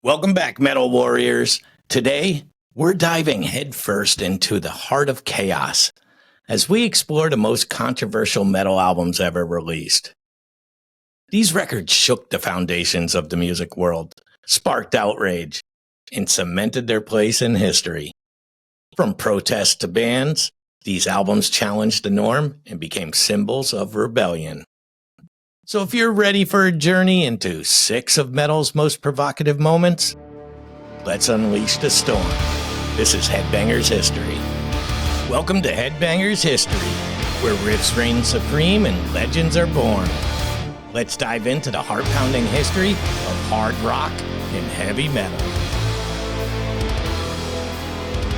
Welcome back, Metal Warriors. Today, we're diving headfirst into the heart of chaos as we explore the most controversial metal albums ever released. These records shook the foundations of the music world, sparked outrage, and cemented their place in history. From protests to bans, these albums challenged the norm and became symbols of rebellion. So if you're ready for a journey into 6 of metal's most provocative moments, let's unleash the storm. This is Headbanger's History. Welcome to Headbanger's History, where riffs reign supreme and legends are born. Let's dive into the heart-pounding history of hard rock and heavy metal.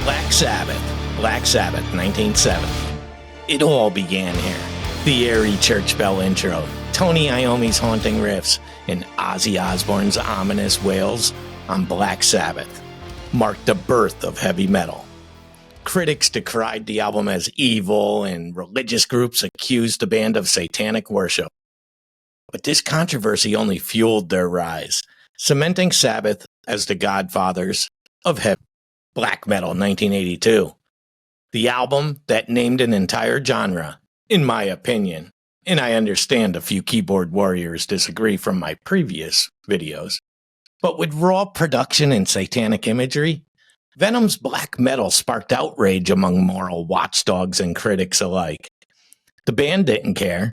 Black Sabbath, 1970. It all began here. The airy church bell intro, Tony Iommi's haunting riffs, and Ozzy Osbourne's ominous wails on Black Sabbath marked the birth of heavy metal. Critics decried the album as evil, and religious groups accused the band of satanic worship. But this controversy only fueled their rise, cementing Sabbath as the godfathers of heavy black metal. 1982. The album that named an entire genre, in my opinion. And I understand a few keyboard warriors disagree from my previous videos. But with raw production and satanic imagery, Venom's black metal sparked outrage among moral watchdogs and critics alike. The band didn't care.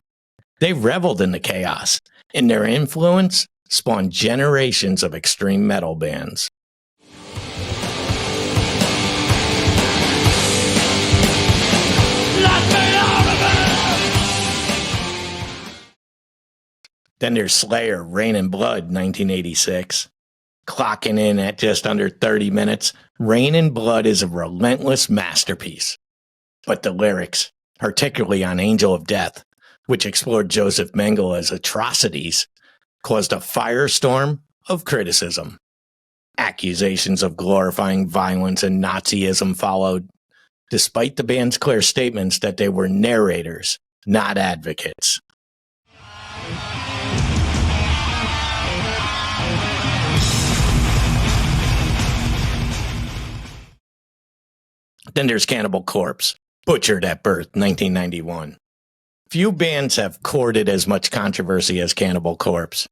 They reveled in the chaos, and their influence spawned generations of extreme metal bands. Then there's Slayer, Rain and Blood, 1986. Clocking in at just under 30 minutes, Rain and Blood is a relentless masterpiece. But the lyrics, particularly on Angel of Death, which explored Joseph Mengele's atrocities, caused a firestorm of criticism. Accusations of glorifying violence and Nazism followed, despite the band's clear statements that they were narrators, not advocates. Then there's Cannibal Corpse, Butchered at Birth, 1991. Few bands have courted as much controversy as Cannibal Corpse.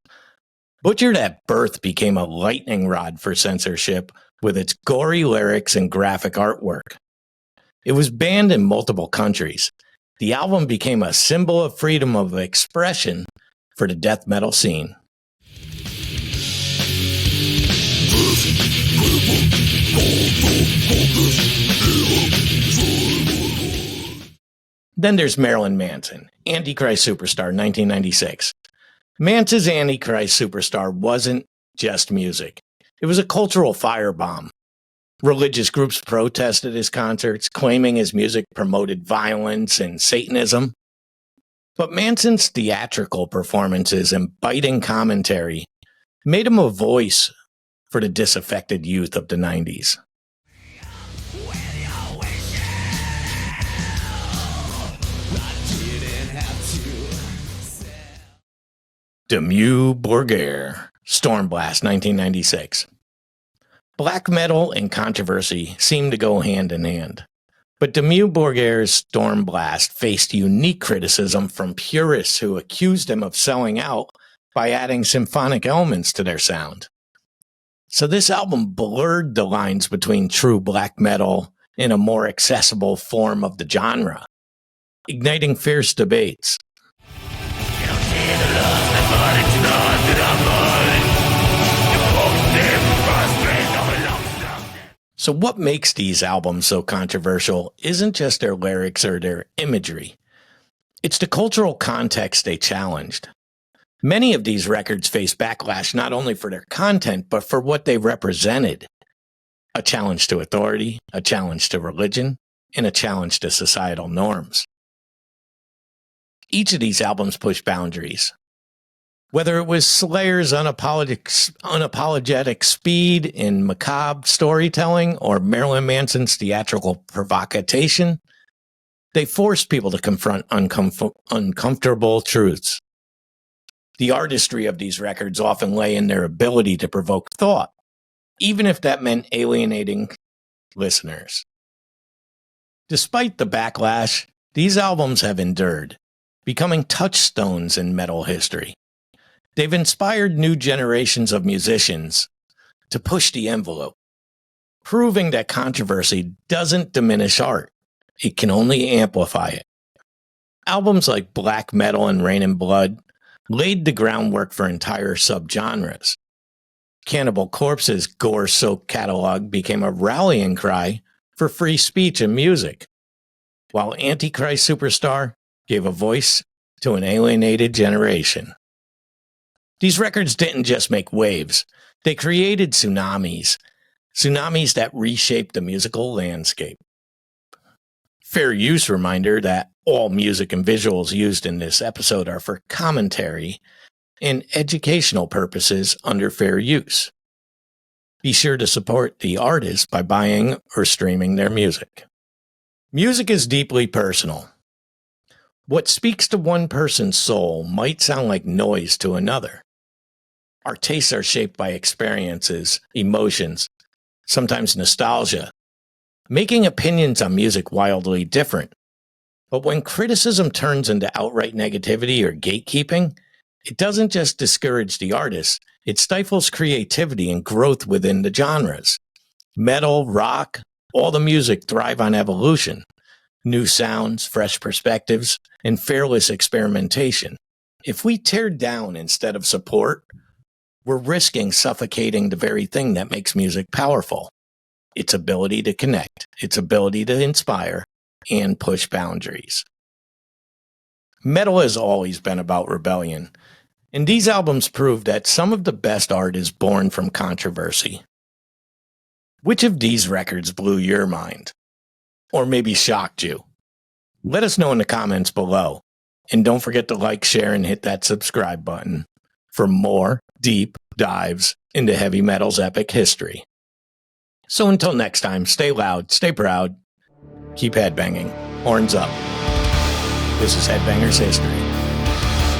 Butchered at Birth became a lightning rod for censorship with its gory lyrics and graphic artwork. It was banned in multiple countries. The album became a symbol of freedom of expression for the death metal scene. Then there's Marilyn Manson, Antichrist Superstar, 1996. Manson's Antichrist Superstar wasn't just music. It was a cultural firebomb. Religious groups protested his concerts, claiming his music promoted violence and Satanism. But Manson's theatrical performances and biting commentary made him a voice for the disaffected youth of the 90s. Dimmu Borgir, Stormblåst, 1996. Black metal and controversy seem to go hand in hand. But Dimmu Borgir's Stormblåst faced unique criticism from purists who accused him of selling out by adding symphonic elements to their sound. So this album blurred the lines between true black metal and a more accessible form of the genre, igniting fierce debates. So what makes these albums so controversial isn't just their lyrics or their imagery. It's the cultural context they challenged. Many of these records faced backlash not only for their content, but for what they represented. A challenge to authority, a challenge to religion, and a challenge to societal norms. Each of these albums pushed boundaries. Whether it was Slayer's unapologetic speed in macabre storytelling or Marilyn Manson's theatrical provocation, they forced people to confront uncomfortable truths. The artistry of these records often lay in their ability to provoke thought, even if that meant alienating listeners. Despite the backlash, these albums have endured, becoming touchstones in metal history. They've inspired new generations of musicians to push the envelope, proving that controversy doesn't diminish art. It can only amplify it. Albums like Black Metal and Rain and Blood laid the groundwork for entire subgenres. Cannibal Corpse's gore-soaked catalog became a rallying cry for free speech and music, while Antichrist Superstar gave a voice to an alienated generation. These records didn't just make waves, they created tsunamis that reshaped the musical landscape. Fair use reminder that all music and visuals used in this episode are for commentary and educational purposes under fair use. Be sure to support the artist by buying or streaming their music. Music is deeply personal. What speaks to one person's soul might sound like noise to another. Our tastes are shaped by experiences, emotions, sometimes nostalgia, making opinions on music wildly different. But when criticism turns into outright negativity or gatekeeping, it doesn't just discourage the artist, it stifles creativity and growth within the genres. Metal, rock, all the music thrive on evolution, new sounds, fresh perspectives, and fearless experimentation. If we tear down instead of support, we're risking suffocating the very thing that makes music powerful. Its ability to connect, its ability to inspire, and push boundaries. Metal has always been about rebellion, and these albums prove that some of the best art is born from controversy. Which of these records blew your mind? Or maybe shocked you? Let us know in the comments below. And don't forget to like, share, and hit that subscribe button for more deep dives into heavy metal's epic history. So until next time, stay loud, stay proud, keep headbanging, horns up. This is Headbangers History.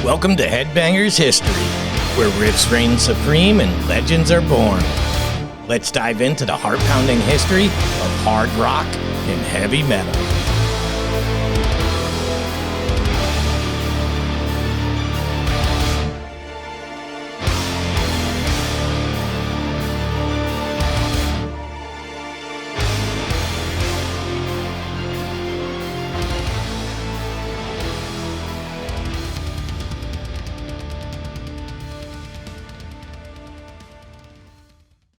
Welcome to Headbangers History, where riffs reign supreme and legends are born. Let's dive into the heart-pounding history of hard rock and heavy metal.